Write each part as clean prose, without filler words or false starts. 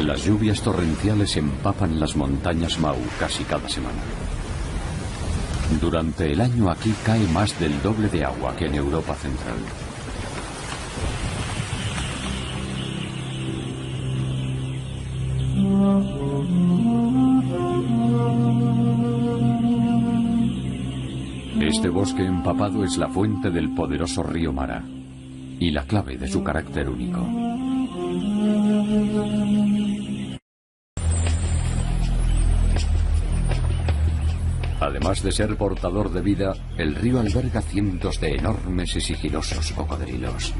Las lluvias torrenciales empapan las montañas Mau casi cada semana. Durante el año aquí cae más del doble de agua que en Europa Central. Este bosque empapado es la fuente del poderoso río Mara y la clave de su carácter único. Además de ser portador de vida, el río alberga cientos de enormes y sigilosos cocodrilos.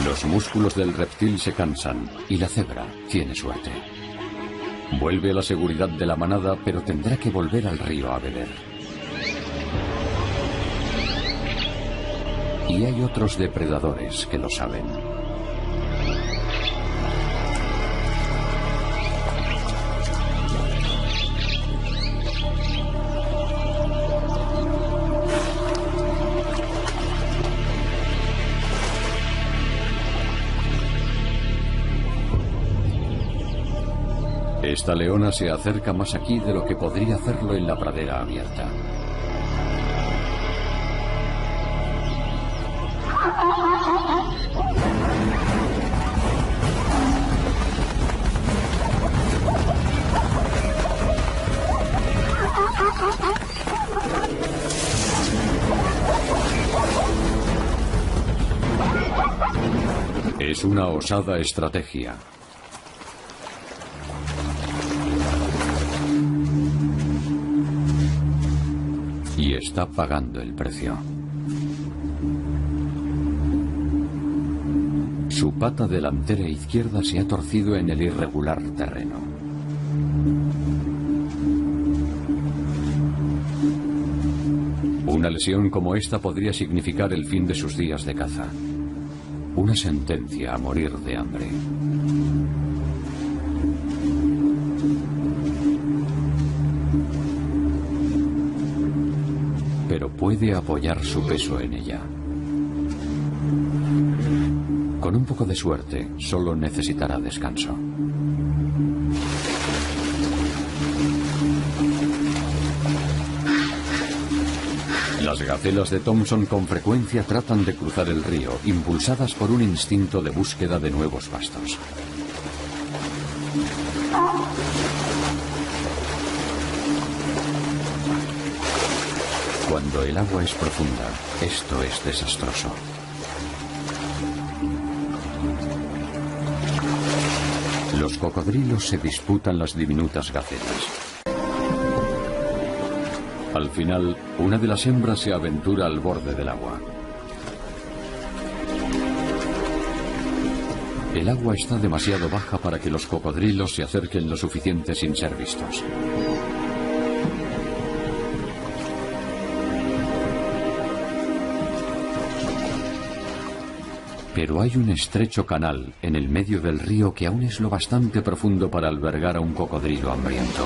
Los músculos del reptil se cansan y la cebra tiene suerte. Vuelve a la seguridad de la manada, pero tendrá que volver al río a beber. Y hay otros depredadores que lo saben. Esta leona se acerca más aquí de lo que podría hacerlo en la pradera abierta. Es una osada estrategia. Y está pagando el precio. Su pata delantera izquierda se ha torcido en el irregular terreno. Una lesión como esta podría significar el fin de sus días de caza. Una sentencia a morir de hambre. Pero puede apoyar su peso en ella. Con un poco de suerte, solo necesitará descanso. Las gacelas de Thompson con frecuencia tratan de cruzar el río, impulsadas por un instinto de búsqueda de nuevos pastos. Cuando el agua es profunda, esto es desastroso. Los cocodrilos se disputan las diminutas gacelas. Al final, una de las hembras se aventura al borde del agua. El agua está demasiado baja para que los cocodrilos se acerquen lo suficiente sin ser vistos. Pero hay un estrecho canal en el medio del río que aún es lo bastante profundo para albergar a un cocodrilo hambriento.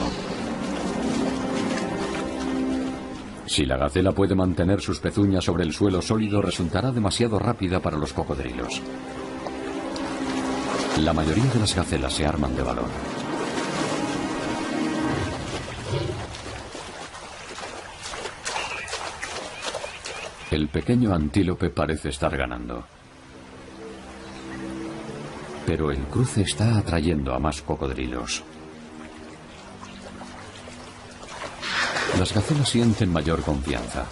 Si la gacela puede mantener sus pezuñas sobre el suelo sólido, resultará demasiado rápida para los cocodrilos. La mayoría de las gacelas se arman de valor. El pequeño antílope parece estar ganando. Pero el cruce está atrayendo a más cocodrilos. Las gacelas sienten mayor confianza.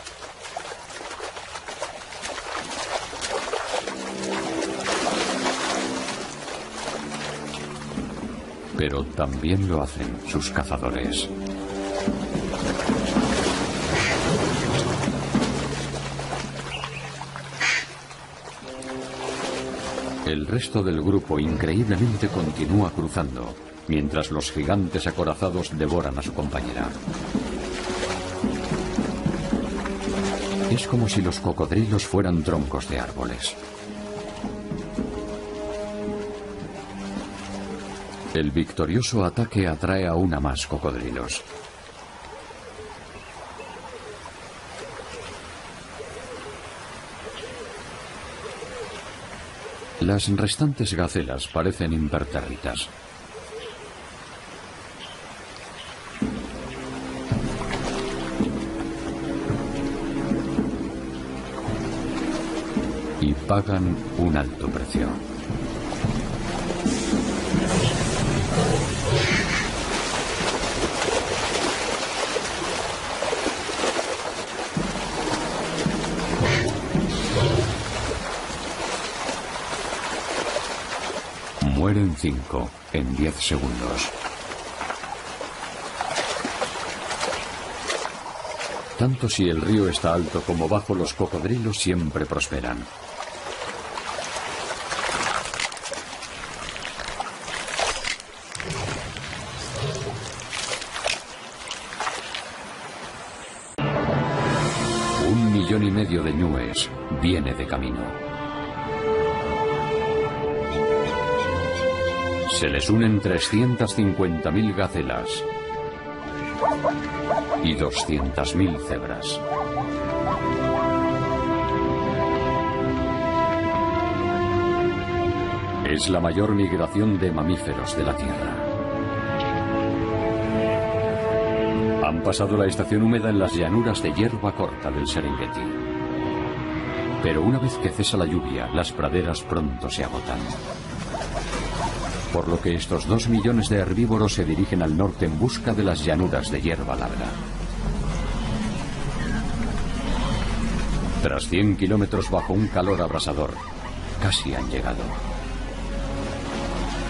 Pero también lo hacen sus cazadores. El resto del grupo increíblemente continúa cruzando, mientras los gigantes acorazados devoran a su compañera. Es como si los cocodrilos fueran troncos de árboles. El victorioso ataque atrae aún a más cocodrilos. Las restantes gacelas parecen impertérritas. Y pagan un alto precio. Mueren 5 en 10 segundos. Tanto si el río está alto como bajo, los cocodrilos siempre prosperan. Un 1,5 millones de ñúes viene de camino. Se les unen 350.000 gacelas y 200.000 cebras. Es la mayor migración de mamíferos de la Tierra. Han pasado la estación húmeda en las llanuras de hierba corta del Serengeti. Pero una vez que cesa la lluvia, las praderas pronto se agotan. Por lo que estos 2 millones de herbívoros se dirigen al norte en busca de las llanuras de hierba larga. Tras 100 kilómetros bajo un calor abrasador, casi han llegado.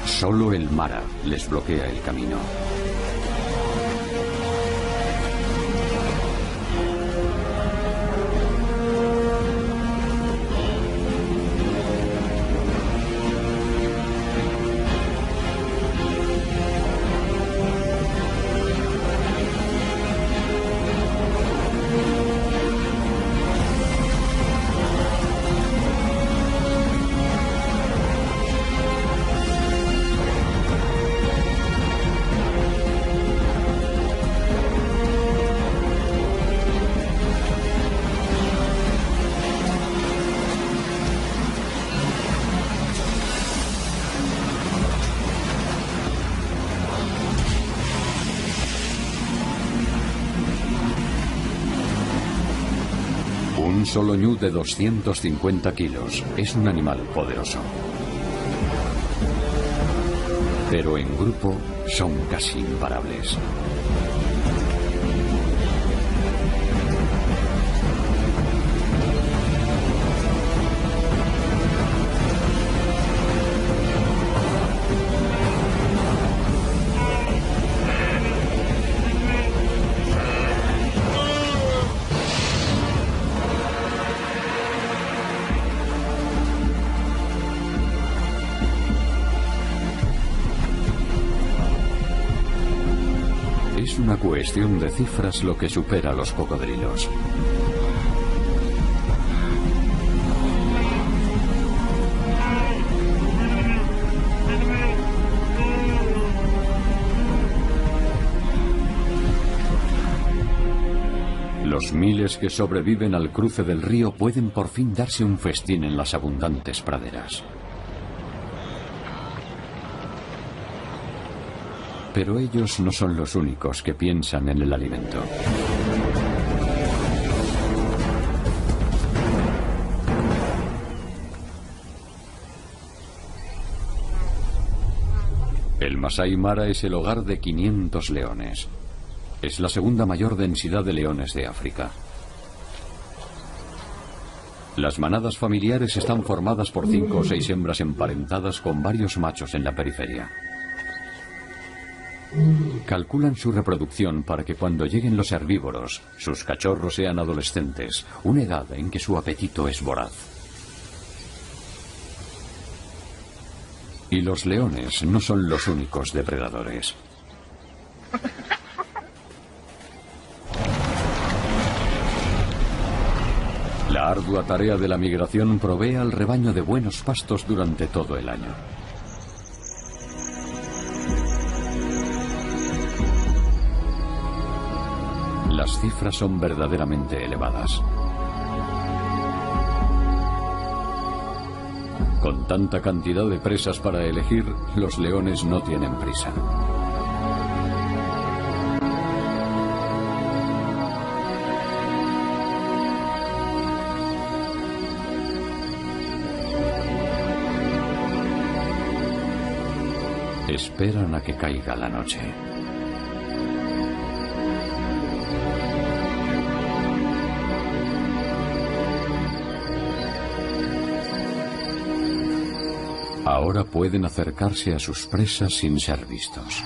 Solo el Mara les bloquea el camino. Un solo ñu de 250 kilos es un animal poderoso. Pero en grupo son casi imparables. Es una cuestión de cifras lo que supera a los cocodrilos. Los miles que sobreviven al cruce del río pueden por fin darse un festín en las abundantes praderas. Pero ellos no son los únicos que piensan en el alimento. El Masai Mara es el hogar de 500 leones. Es la segunda mayor densidad de leones de África. Las manadas familiares están formadas por 5 o 6 hembras emparentadas con varios machos en la periferia. Calculan su reproducción para que cuando lleguen los herbívoros, sus cachorros sean adolescentes, una edad en que su apetito es voraz. Y los leones no son los únicos depredadores. La ardua tarea de la migración provee al rebaño de buenos pastos durante todo el año. Las cifras son verdaderamente elevadas. Con tanta cantidad de presas para elegir, los leones no tienen prisa. Esperan a que caiga la noche. Ahora pueden acercarse a sus presas sin ser vistos.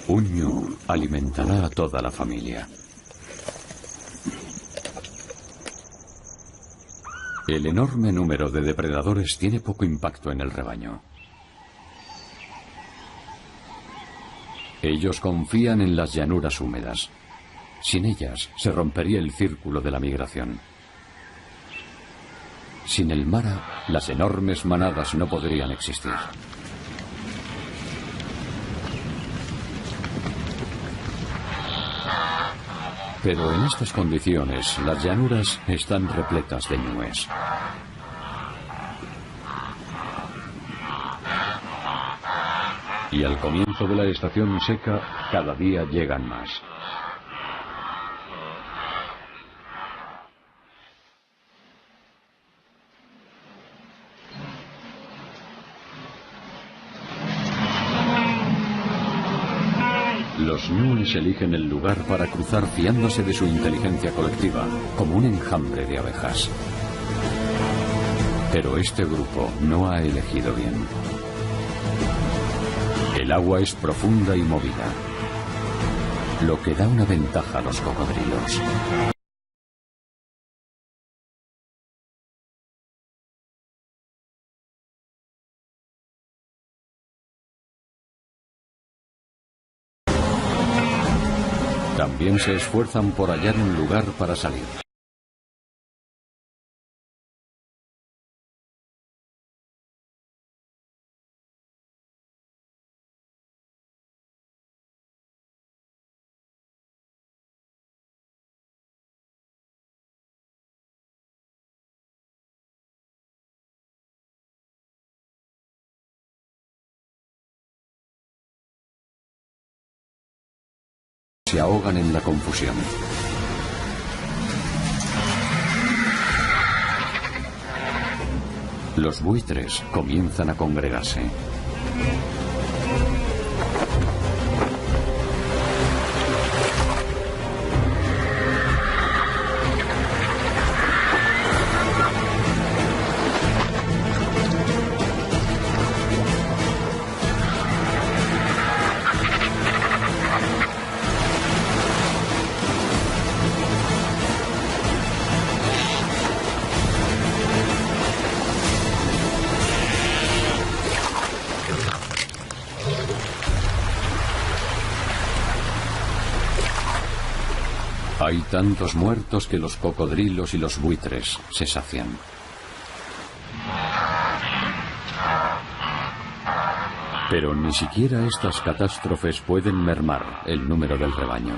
Un ñu alimentará a toda la familia. El enorme número de depredadores tiene poco impacto en el rebaño. Ellos confían en las llanuras húmedas. Sin ellas se rompería el círculo de la migración. Sin el mara, las enormes manadas no podrían existir. Pero en estas condiciones, las llanuras están repletas de ñúes. Y al comienzo de la estación seca, cada día llegan más. Los ñúes eligen el lugar para cruzar fiándose de su inteligencia colectiva, como un enjambre de abejas. Pero este grupo no ha elegido bien. El agua es profunda y movida, lo que da una ventaja a los cocodrilos. También se esfuerzan por hallar un lugar para salir. Se ahogan en la confusión. Los buitres comienzan a congregarse. Hay tantos muertos que los cocodrilos y los buitres se sacian. Pero ni siquiera estas catástrofes pueden mermar el número del rebaño.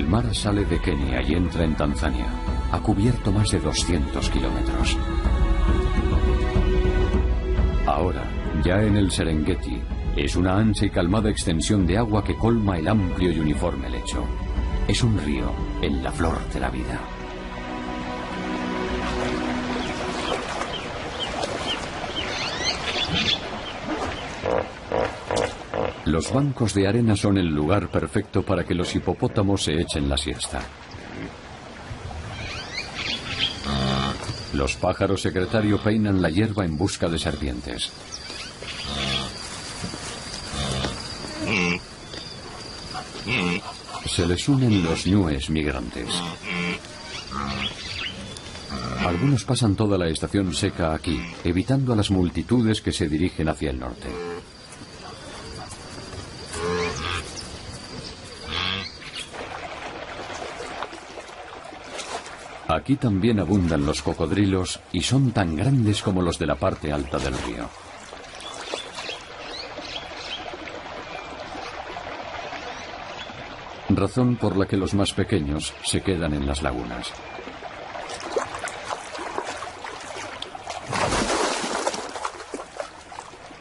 Mara sale de Kenia y entra en Tanzania. Ha cubierto más de 200 kilómetros. Ahora, ya en el Serengeti, es una ancha y calmada extensión de agua que colma el amplio y uniforme lecho. Es un río en la flor de la vida. Los bancos de arena son el lugar perfecto para que los hipopótamos se echen la siesta. Los pájaros secretario peinan la hierba en busca de serpientes. Se les unen los ñúes migrantes. Algunos pasan toda la estación seca aquí, evitando a las multitudes que se dirigen hacia el norte. Aquí también abundan los cocodrilos y son tan grandes como los de la parte alta del río. Razón por la que los más pequeños se quedan en las lagunas.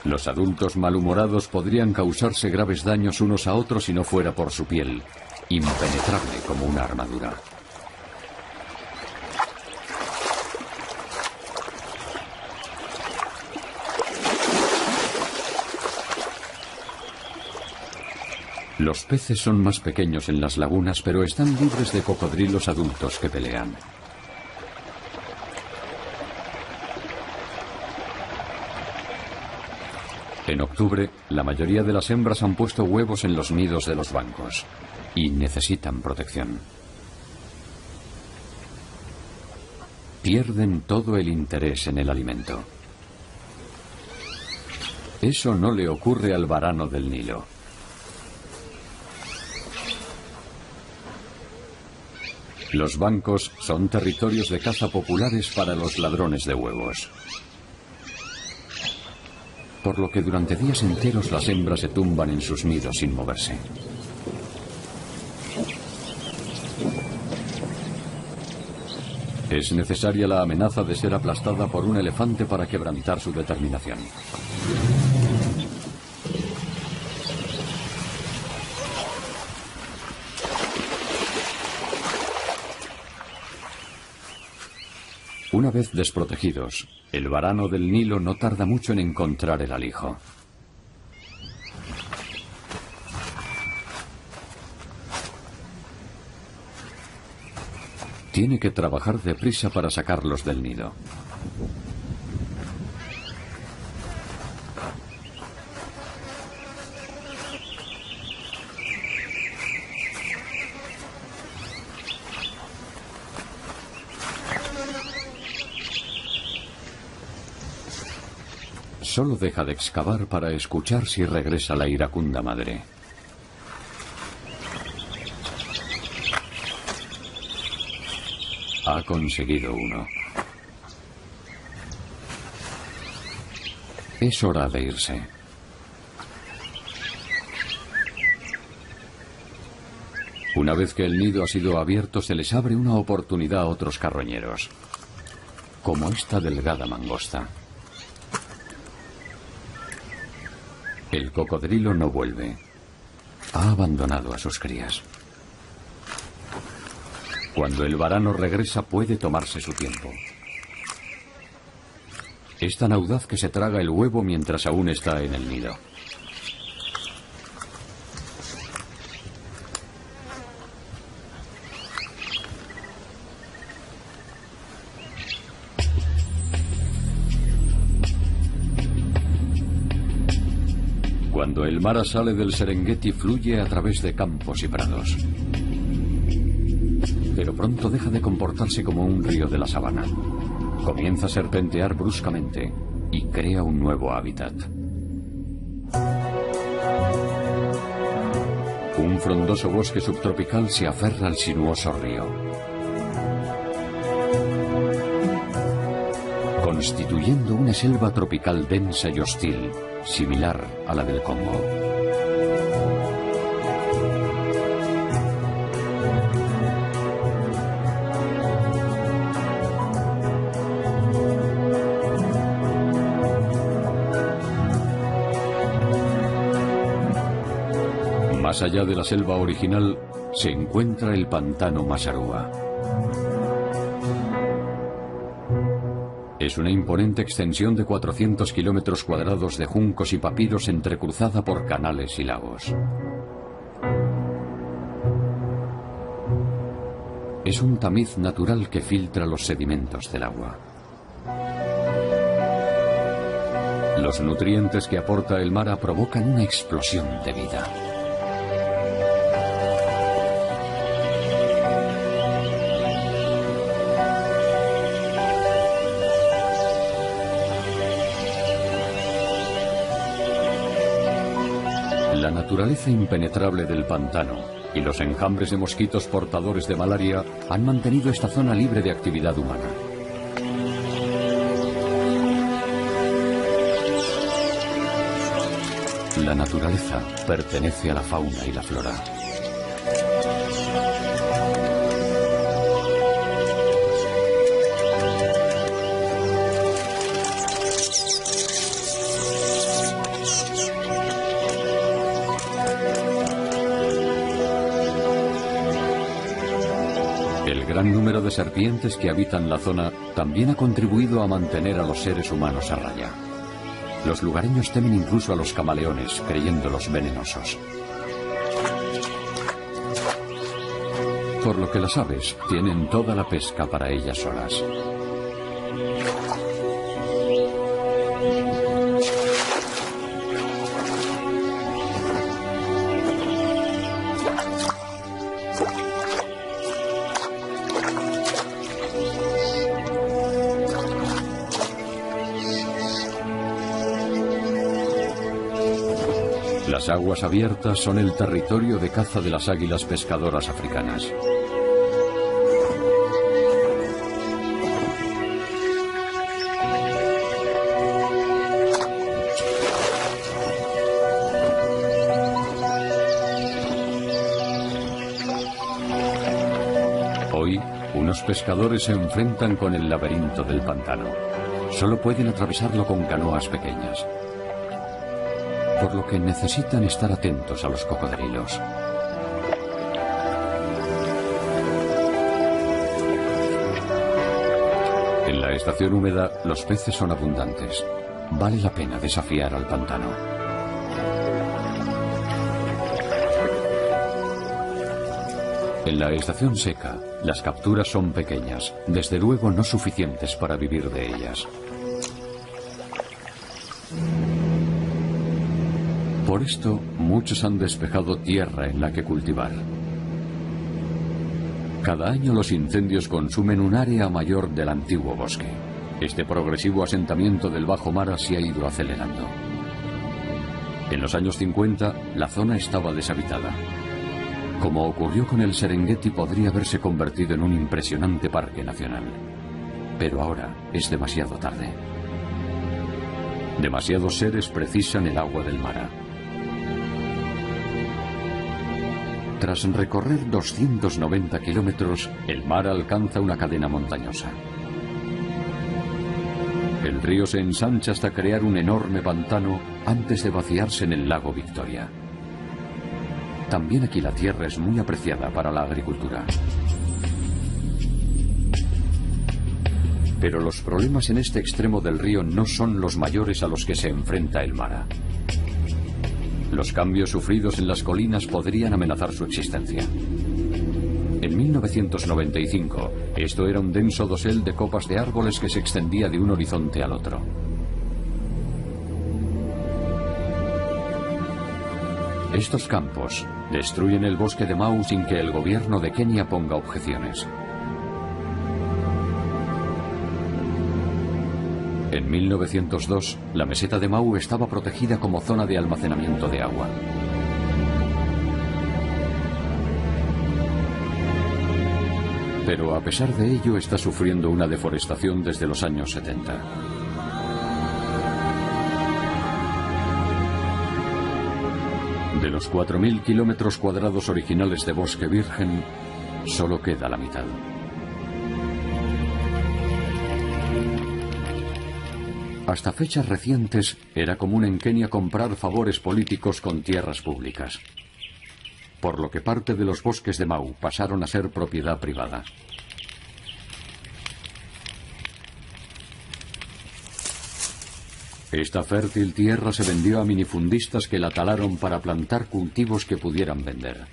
Los adultos malhumorados podrían causarse graves daños unos a otros si no fuera por su piel, impenetrable como una armadura. Los peces son más pequeños en las lagunas, pero están libres de cocodrilos adultos que pelean. En octubre, la mayoría de las hembras han puesto huevos en los nidos de los bancos y necesitan protección. Pierden todo el interés en el alimento. Eso no le ocurre al varano del Nilo. Los bancos son territorios de caza populares para los ladrones de huevos. Por lo que durante días enteros las hembras se tumban en sus nidos sin moverse. Es necesaria la amenaza de ser aplastada por un elefante para quebrantar su determinación. Una vez desprotegidos, el varano del Nilo no tarda mucho en encontrar el alijo. Tiene que trabajar deprisa para sacarlos del nido. Solo deja de excavar para escuchar si regresa la iracunda madre. Ha conseguido uno. Es hora de irse. Una vez que el nido ha sido abierto, se les abre una oportunidad a otros carroñeros, como esta delgada mangosta. El cocodrilo no vuelve. Ha abandonado a sus crías. Cuando el varano regresa puede tomarse su tiempo. Es tan audaz que se traga el huevo mientras aún está en el nido. Cuando el Mara sale del Serengeti, fluye a través de campos y prados. Pero pronto deja de comportarse como un río de la sabana. Comienza a serpentear bruscamente y crea un nuevo hábitat. Un frondoso bosque subtropical se aferra al sinuoso río, constituyendo una selva tropical densa y hostil, similar a la del Congo. Más allá de la selva original se encuentra el pantano Masarua. Es una imponente extensión de 400 kilómetros cuadrados de juncos y papiros entrecruzada por canales y lagos. Es un tamiz natural que filtra los sedimentos del agua. Los nutrientes que aporta el Mara provocan una explosión de vida. La naturaleza impenetrable del pantano y los enjambres de mosquitos portadores de malaria han mantenido esta zona libre de actividad humana. La naturaleza pertenece a la fauna y la flora. El gran número de serpientes que habitan la zona también ha contribuido a mantener a los seres humanos a raya. Los lugareños temen incluso a los camaleones, creyéndolos venenosos. Por lo que las aves tienen toda la pesca para ellas solas. Las aguas abiertas son el territorio de caza de las águilas pescadoras africanas. Hoy, unos pescadores se enfrentan con el laberinto del pantano. Solo pueden atravesarlo con canoas pequeñas, por lo que necesitan estar atentos a los cocodrilos. En la estación húmeda, los peces son abundantes. Vale la pena desafiar al pantano. En la estación seca, las capturas son pequeñas, desde luego no suficientes para vivir de ellas. Por esto, muchos han despejado tierra en la que cultivar. Cada año los incendios consumen un área mayor del antiguo bosque. Este progresivo asentamiento del Bajo Mara se ha ido acelerando. En los años 50, la zona estaba deshabitada. Como ocurrió con el Serengeti, podría haberse convertido en un impresionante parque nacional. Pero ahora es demasiado tarde. Demasiados seres precisan el agua del Mara. Tras recorrer 290 kilómetros, el Mara alcanza una cadena montañosa. El río se ensancha hasta crear un enorme pantano antes de vaciarse en el lago Victoria. También aquí la tierra es muy apreciada para la agricultura. Pero los problemas en este extremo del río no son los mayores a los que se enfrenta el Mara. Los cambios sufridos en las colinas podrían amenazar su existencia. En 1995, esto era un denso dosel de copas de árboles que se extendía de un horizonte al otro. Estos campos destruyen el bosque de Mau sin que el gobierno de Kenia ponga objeciones. En 1902, la meseta de Mau estaba protegida como zona de almacenamiento de agua. Pero a pesar de ello está sufriendo una deforestación desde los años 70. De los 4.000 kilómetros cuadrados originales de bosque virgen, solo queda la mitad. Hasta fechas recientes era común en Kenia comprar favores políticos con tierras públicas. por lo que parte de los bosques de Mau pasaron a ser propiedad privada. Esta fértil tierra se vendió a minifundistas que la talaron para plantar cultivos que pudieran vender.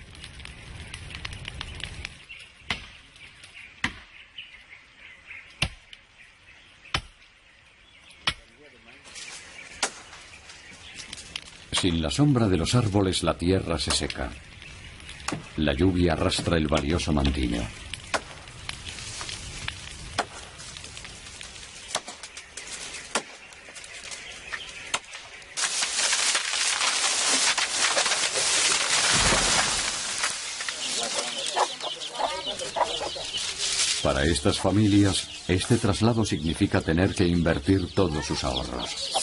Sin la sombra de los árboles la tierra se seca. La lluvia arrastra el valioso mantillo. Para estas familias, este traslado significa tener que invertir todos sus ahorros.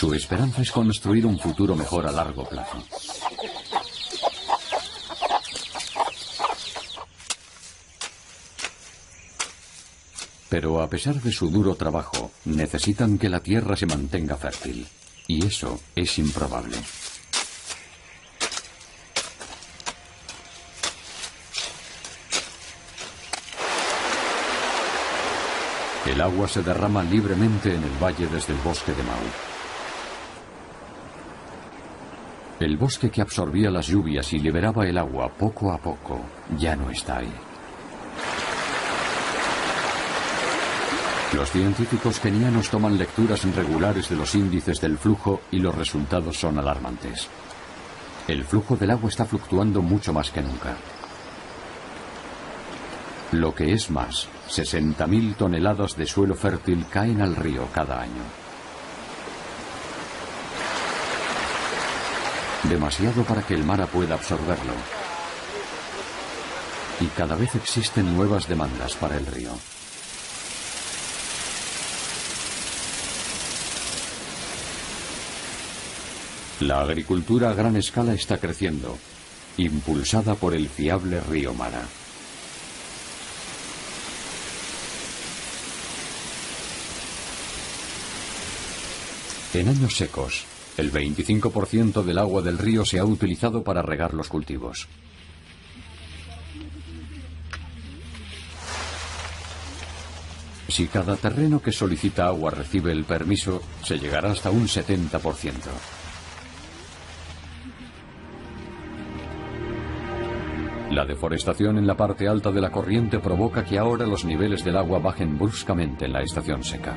Su esperanza es construir un futuro mejor a largo plazo. Pero a pesar de su duro trabajo, necesitan que la tierra se mantenga fértil. Y eso es improbable. El agua se derrama libremente en el valle desde el bosque de Mau. El bosque que absorbía las lluvias y liberaba el agua poco a poco ya no está ahí. Los científicos kenianos toman lecturas regulares de los índices del flujo y los resultados son alarmantes. El flujo del agua está fluctuando mucho más que nunca. Lo que es más, 60.000 toneladas de suelo fértil caen al río cada año. Demasiado para que el mar pueda absorberlo. Y cada vez existen nuevas demandas para el río. La agricultura a gran escala está creciendo, impulsada por el fiable río Mara. En años secos, el 25% del agua del río se ha utilizado para regar los cultivos. Si cada terreno que solicita agua recibe el permiso, se llegará hasta un 70%. La deforestación en la parte alta de la corriente provoca que ahora los niveles del agua bajen bruscamente en la estación seca.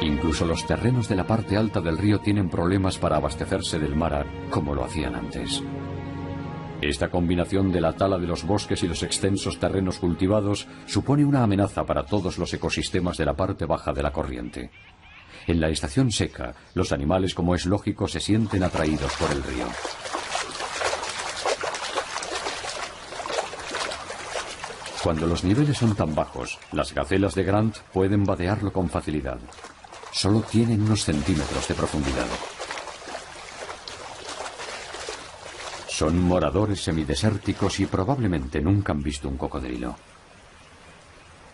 Incluso los terrenos de la parte alta del río tienen problemas para abastecerse del Mara, como lo hacían antes. Esta combinación de la tala de los bosques y los extensos terrenos cultivados supone una amenaza para todos los ecosistemas de la parte baja de la corriente. En la estación seca, los animales, como es lógico, se sienten atraídos por el río. Cuando los niveles son tan bajos, las gacelas de Grant pueden vadearlo con facilidad. Solo tienen unos centímetros de profundidad. Son moradores semidesérticos y probablemente nunca han visto un cocodrilo.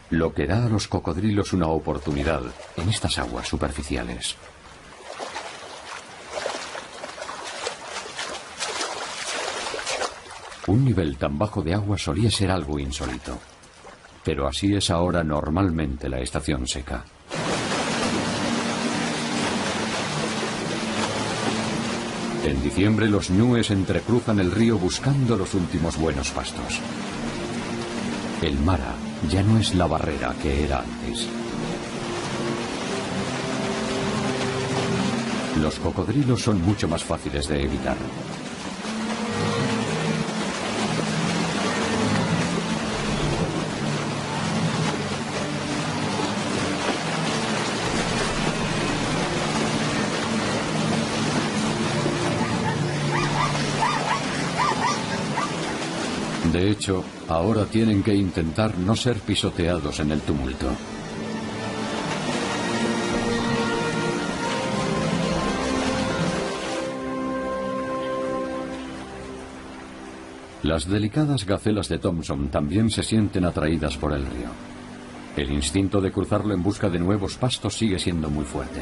Lo que da a los cocodrilos una oportunidad en estas aguas superficiales. Un nivel tan bajo de agua solía ser algo insólito, pero así es ahora normalmente la estación seca. En diciembre los ñúes entrecruzan el río buscando los últimos buenos pastos. El Mara ya no es la barrera que era antes. Los cocodrilos son mucho más fáciles de evitar. De hecho, ahora tienen que intentar no ser pisoteados en el tumulto. Las delicadas gacelas de Thompson también se sienten atraídas por el río. El instinto de cruzarlo en busca de nuevos pastos sigue siendo muy fuerte.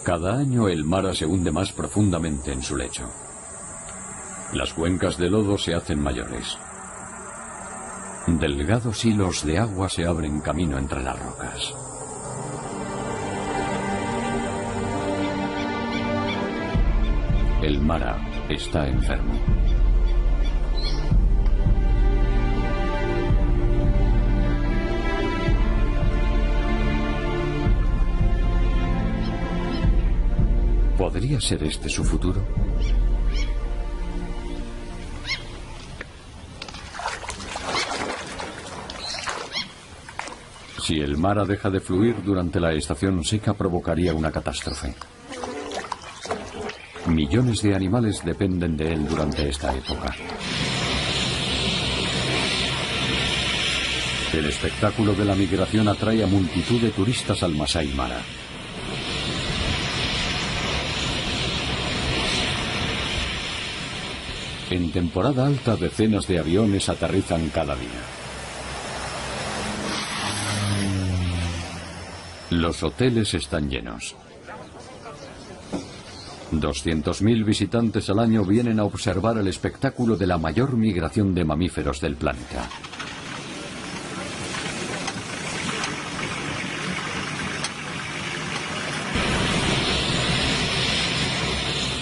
Cada año el Mara se hunde más profundamente en su lecho. Las cuencas de lodo se hacen mayores. Delgados hilos de agua se abren camino entre las rocas. El Mara está enfermo. ¿Podría ser este su futuro? Si el Mara deja de fluir durante la estación seca, provocaría una catástrofe. Millones de animales dependen de él durante esta época. El espectáculo de la migración atrae a multitud de turistas al Masai Mara. En temporada alta, decenas de aviones aterrizan cada día. Los hoteles están llenos. 200.000 visitantes al año vienen a observar el espectáculo de la mayor migración de mamíferos del planeta.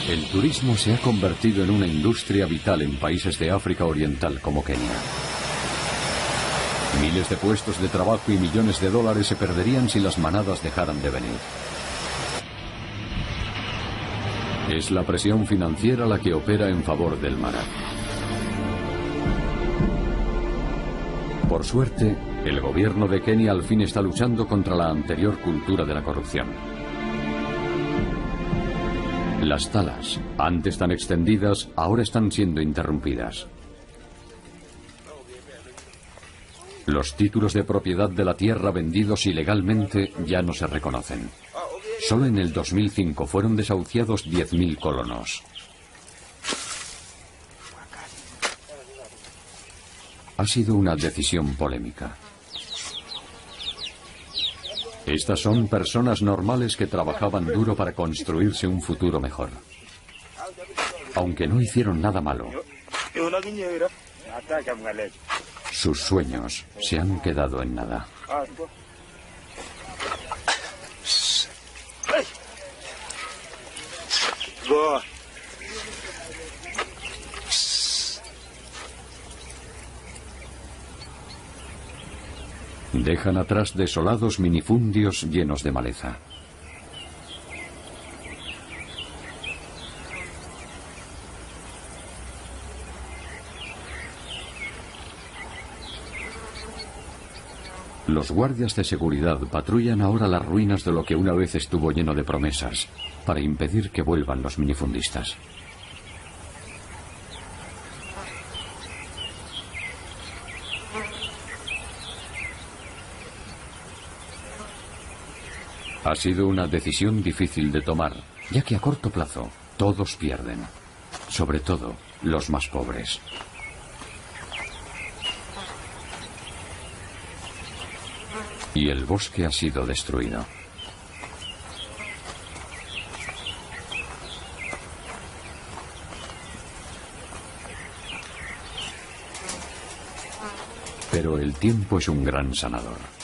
El turismo se ha convertido en una industria vital en países de África Oriental como Kenia. Miles de puestos de trabajo y millones de dólares se perderían si las manadas dejaran de venir. Es la presión financiera la que opera en favor del Mara. Por suerte, el gobierno de Kenia al fin está luchando contra la anterior cultura de la corrupción. Las talas, antes tan extendidas, ahora están siendo interrumpidas. Los títulos de propiedad de la tierra vendidos ilegalmente ya no se reconocen. Solo en el 2005 fueron desahuciados 10.000 colonos. Ha sido una decisión polémica. Estas son personas normales que trabajaban duro para construirse un futuro mejor. Aunque no hicieron nada malo, sus sueños se han quedado en nada. Dejan atrás desolados minifundios llenos de maleza. Los guardias de seguridad patrullan ahora las ruinas de lo que una vez estuvo lleno de promesas, para impedir que vuelvan los minifundistas. Ha sido una decisión difícil de tomar, ya que a corto plazo todos pierden, sobre todo los más pobres. Y el bosque ha sido destruido. Pero el tiempo es un gran sanador.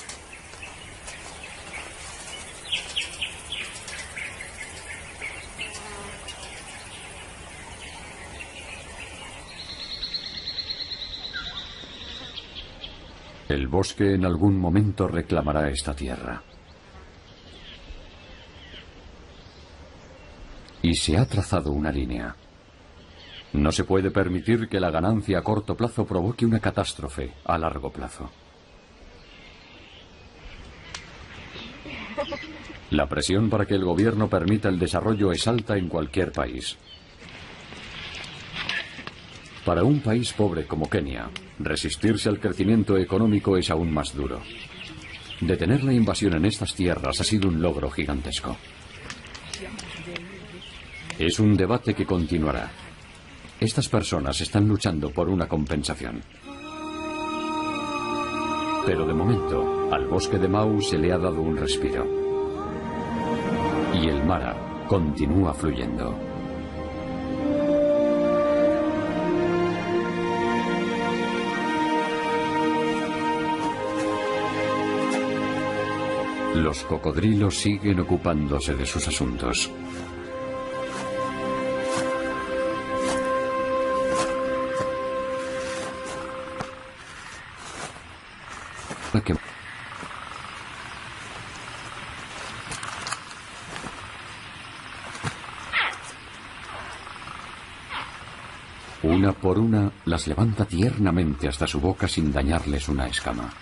El bosque en algún momento reclamará esta tierra. Y se ha trazado una línea. No se puede permitir que la ganancia a corto plazo provoque una catástrofe a largo plazo. La presión para que el gobierno permita el desarrollo es alta en cualquier país. Para un país pobre como Kenia, resistirse al crecimiento económico es aún más duro. Detener la invasión en estas tierras ha sido un logro gigantesco. Es un debate que continuará. Estas personas están luchando por una compensación. Pero de momento, al bosque de Mau se le ha dado un respiro. Y el Mara continúa fluyendo. Los cocodrilos siguen ocupándose de sus asuntos. Una por una las levanta tiernamente hasta su boca sin dañarles una escama.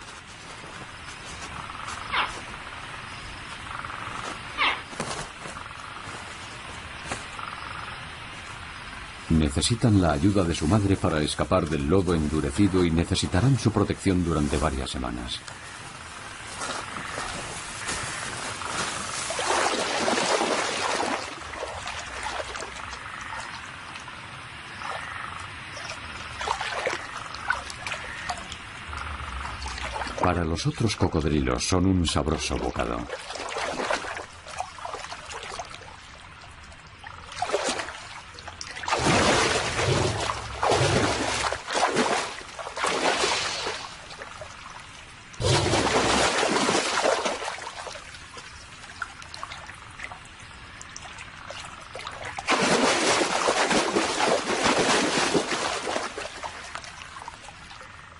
Necesitan la ayuda de su madre para escapar del lodo endurecido y necesitarán su protección durante varias semanas. Para los otros cocodrilos son un sabroso bocado.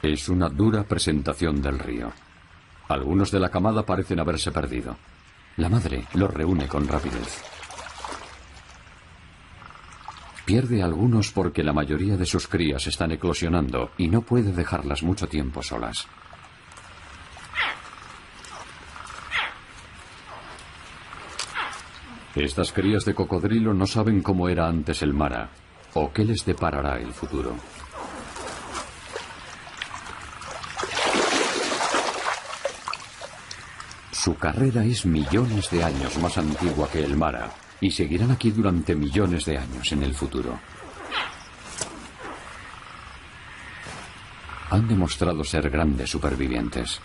Es una dura presentación del río. Algunos de la camada parecen haberse perdido. La madre los reúne con rapidez. Pierde a algunos porque la mayoría de sus crías están eclosionando y no puede dejarlas mucho tiempo solas. Estas crías de cocodrilo no saben cómo era antes el Mara o qué les deparará el futuro. Su carrera es millones de años más antigua que el Mara y seguirán aquí durante millones de años en el futuro. Han demostrado ser grandes supervivientes.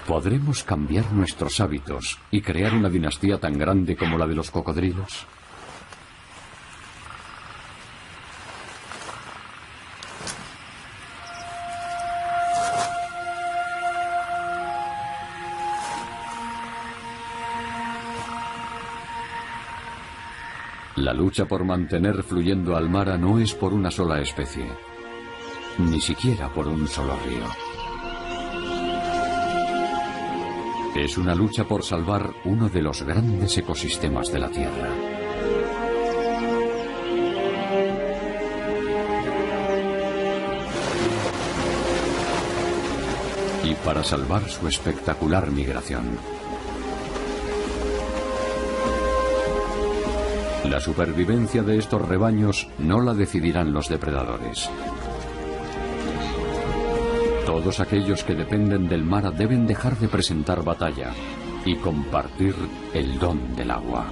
¿Podremos cambiar nuestros hábitos y crear una dinastía tan grande como la de los cocodrilos? La lucha por mantener fluyendo al Mara no es por una sola especie, ni siquiera por un solo río. Es una lucha por salvar uno de los grandes ecosistemas de la Tierra. Y para salvar su espectacular migración. La supervivencia de estos rebaños no la decidirán los depredadores. Todos aquellos que dependen del Mara deben dejar de presentar batalla y compartir el don del agua.